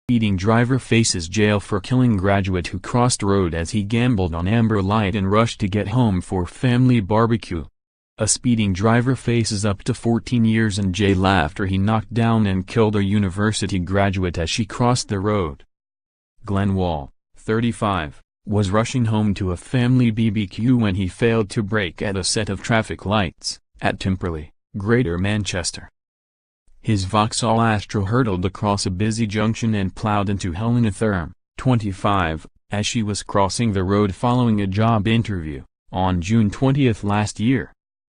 Speeding driver faces jail for killing graduate who crossed road as he gambled on amber light and rushed to get home for family barbecue. A speeding driver faces up to 14 years in jail after he knocked down and killed a university graduate as she crossed the road. Glen Wall, 35, was rushing home to a family BBQ when he failed to brake at a set of traffic lights at Timperley, Greater Manchester. His Vauxhall Astra hurtled across a busy junction and ploughed into Helena Thurm, 25, as she was crossing the road following a job interview, on June 20 last year.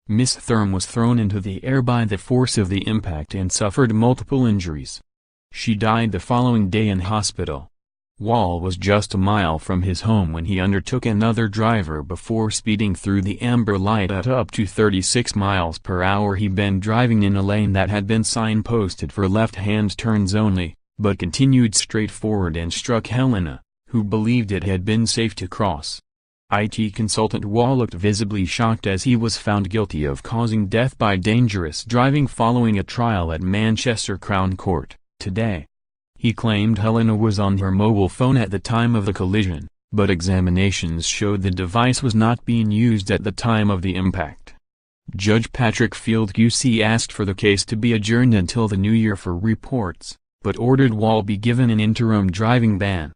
Miss Thurm was thrown into the air by the force of the impact and suffered multiple injuries. She died the following day in hospital. Wall was just a mile from his home when he undertook another driver before speeding through the amber light at up to 36 miles per hour. He'd been driving in a lane that had been signposted for left-hand turns only, but continued straight forward and struck Helena, who believed it had been safe to cross. IT consultant Wall looked visibly shocked as he was found guilty of causing death by dangerous driving following a trial at Manchester Crown Court today. He claimed Helena was on her mobile phone at the time of the collision, but examinations showed the device was not being used at the time of the impact. Judge Patrick Field QC asked for the case to be adjourned until the new year for reports, but ordered Wall be given an interim driving ban.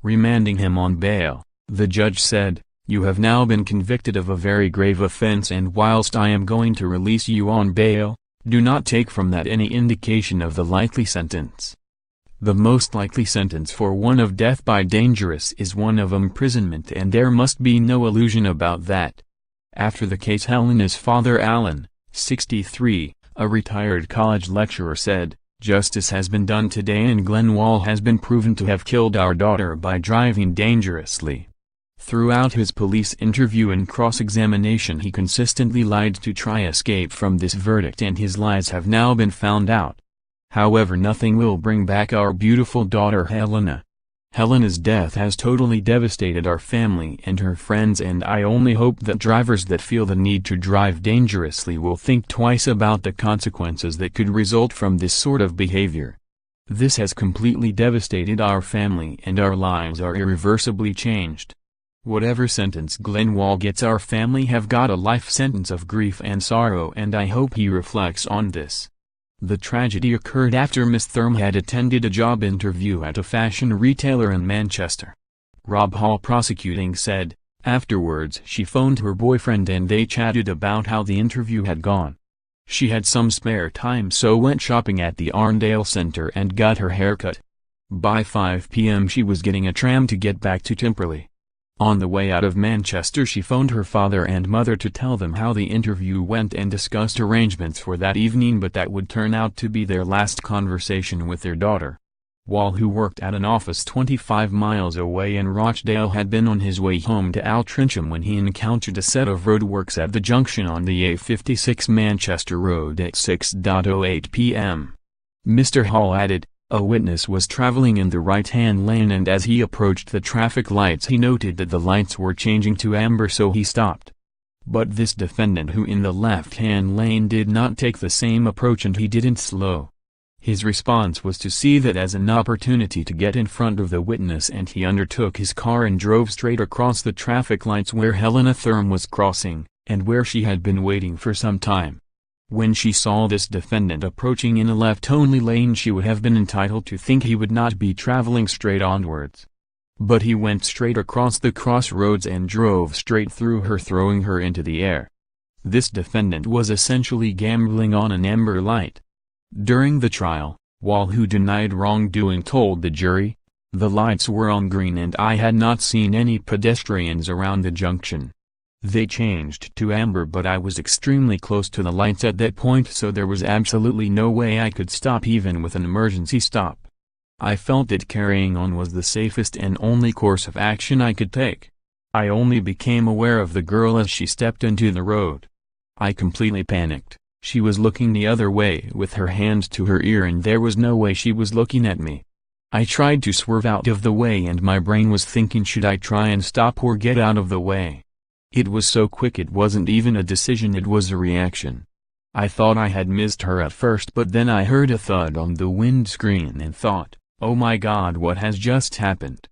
Remanding him on bail, the judge said, "You have now been convicted of a very grave offense, and whilst I am going to release you on bail, do not take from that any indication of the likely sentence. The most likely sentence for one of death by dangerous is one of imprisonment, and there must be no illusion about that." After the case, Helena's father Alan, 63, a retired college lecturer, said, "Justice has been done today and Glen Wall has been proven to have killed our daughter by driving dangerously." Throughout his police interview and cross-examination he consistently lied to try escape from this verdict, and his lies have now been found out. However, nothing will bring back our beautiful daughter Helena. Helena's death has totally devastated our family and her friends, and I only hope that drivers that feel the need to drive dangerously will think twice about the consequences that could result from this sort of behavior. This has completely devastated our family and our lives are irreversibly changed. Whatever sentence Glen Wall gets, our family have got a life sentence of grief and sorrow, and I hope he reflects on this. The tragedy occurred after Miss Thurm had attended a job interview at a fashion retailer in Manchester. Rob Hall prosecuting said, afterwards she phoned her boyfriend and they chatted about how the interview had gone. She had some spare time so went shopping at the Arndale Centre and got her hair cut. By 5 p.m. she was getting a tram to get back to Timperley. On the way out of Manchester she phoned her father and mother to tell them how the interview went and discussed arrangements for that evening, but that would turn out to be their last conversation with their daughter. Wall, who worked at an office 25 miles away in Rochdale, had been on his way home to Altrincham when he encountered a set of roadworks at the junction on the A56 Manchester Road at 6:08 p.m. Mr. Hall added, a witness was traveling in the right-hand lane and as he approached the traffic lights he noted that the lights were changing to amber, so he stopped. But this defendant, who in the left-hand lane, did not take the same approach and he didn't slow. His response was to see that as an opportunity to get in front of the witness, and he undertook his car and drove straight across the traffic lights where Helena Thurm was crossing, and where she had been waiting for some time. When she saw this defendant approaching in a left-only lane, she would have been entitled to think he would not be traveling straight onwards. But he went straight across the crossroads and drove straight through her, throwing her into the air. This defendant was essentially gambling on an amber light. During the trial, Wall, who denied wrongdoing, told the jury, "The lights were on green and I had not seen any pedestrians around the junction. They changed to amber, but I was extremely close to the lights at that point, so there was absolutely no way I could stop even with an emergency stop. I felt that carrying on was the safest and only course of action I could take. I only became aware of the girl as she stepped into the road. I completely panicked. She was looking the other way with her hand to her ear and there was no way she was looking at me. I tried to swerve out of the way and my brain was thinking, should I try and stop or get out of the way? It was so quick, it wasn't even a decision, it was a reaction. I thought I had missed her at first, but then I heard a thud on the windscreen and thought, Oh my God, what has just happened?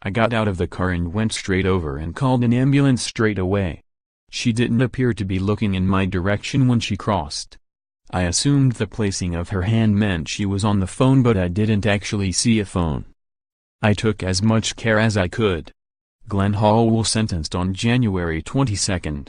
I got out of the car and went straight over and called an ambulance straight away. She didn't appear to be looking in my direction when she crossed. I assumed the placing of her hand meant she was on the phone, but I didn't actually see a phone. I took as much care as I could. Glen Wall sentenced on January 22.